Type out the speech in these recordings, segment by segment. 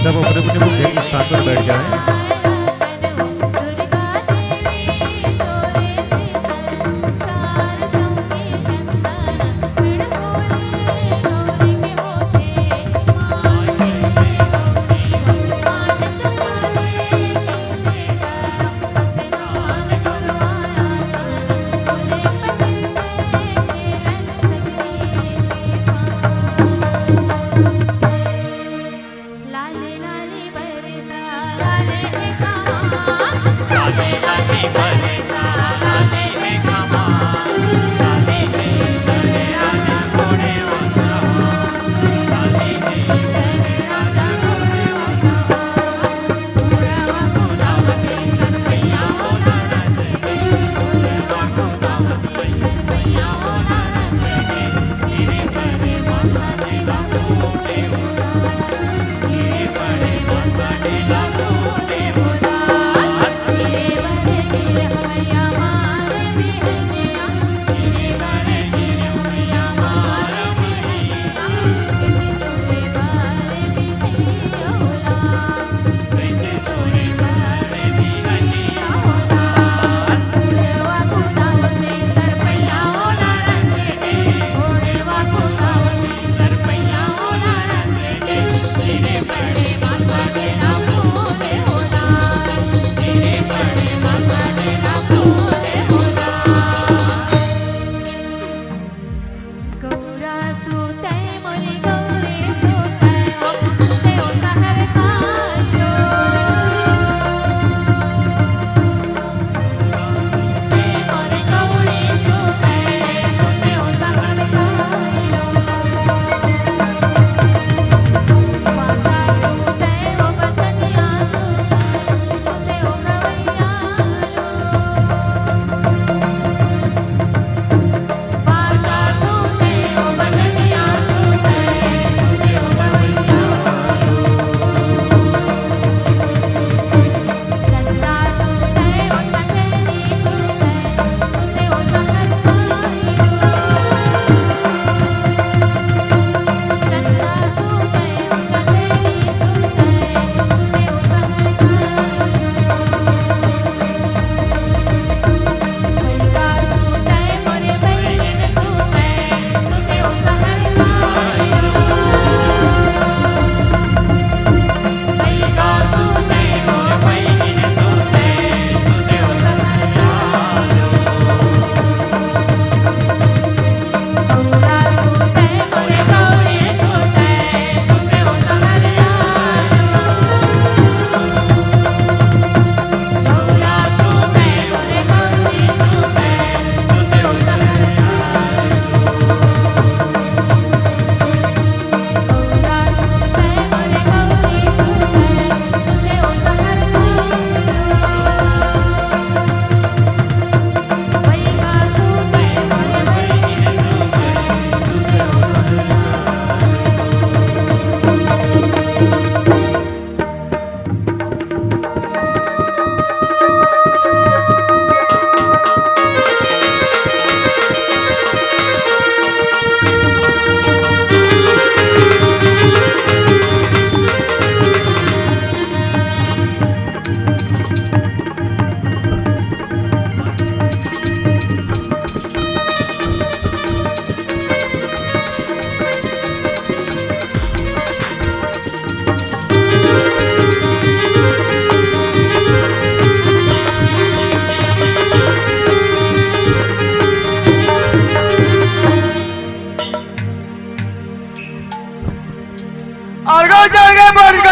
सब अपने अपने मुख्य स्थान पर बैठ जाएं।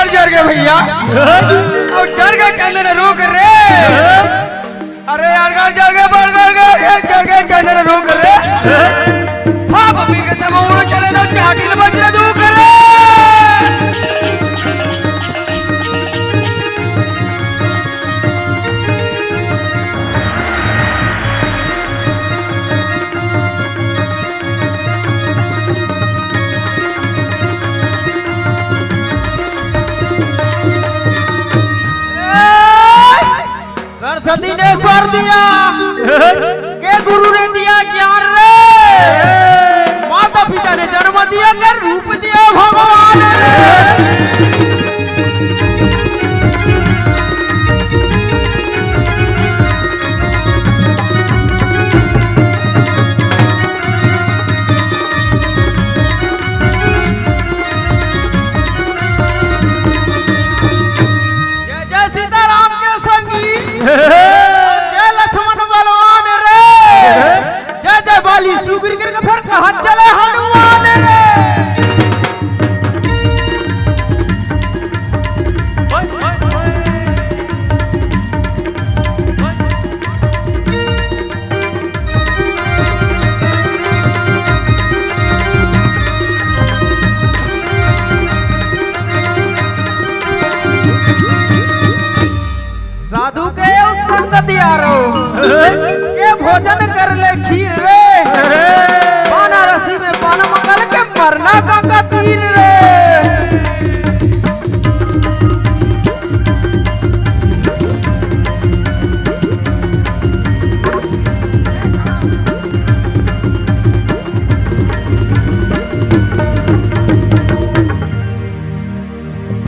चढ़ गए भैया और चढ़ गए चंदन रुक रे। अरे यार चढ़ गए चढ़ गए चंदन रुक रे। हाँ मम्मी के सब उड़ चले तो चाटी बज रहे दुख रे। सरस्वती ने स्वर दिया के गुरु ने दिया ज्ञान रे। माता पिता ने जन्म दिया कर रूप दिया भगवान रे। दिया रो ये भोजन कर ले खीर रे पाना रसी में पाना मंगल के मरना गंगा तीर रे।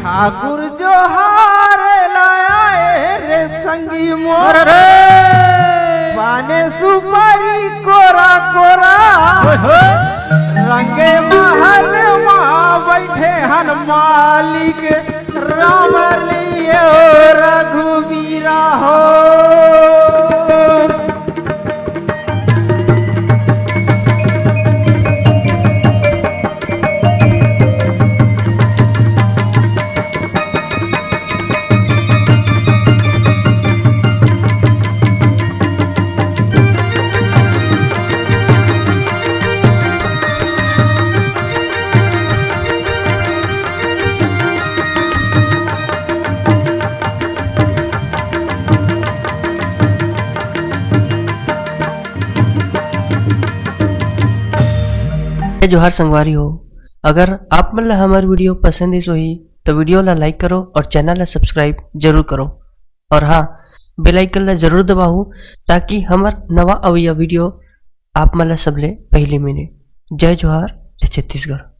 ठाकुर जो हार लाया रे संगी मोर पाने सुपारी कोरा कोरा रंगे महल माँ बैठे हन मालिक राम लिए रघुवीरा हो। जोहार संगवारी हो। अगर आप मन ला हमार वीडियो पसंद ही सोही तो वीडियो ला लाइक करो और चैनल ला सब्सक्राइब जरूर करो और हाँ बेल आइकन ला जरूर दबाओ ताकि हमार नवा अवैया वीडियो आप मन ला सबले पहले मिले। जय जोहार, जय छत्तीसगढ़।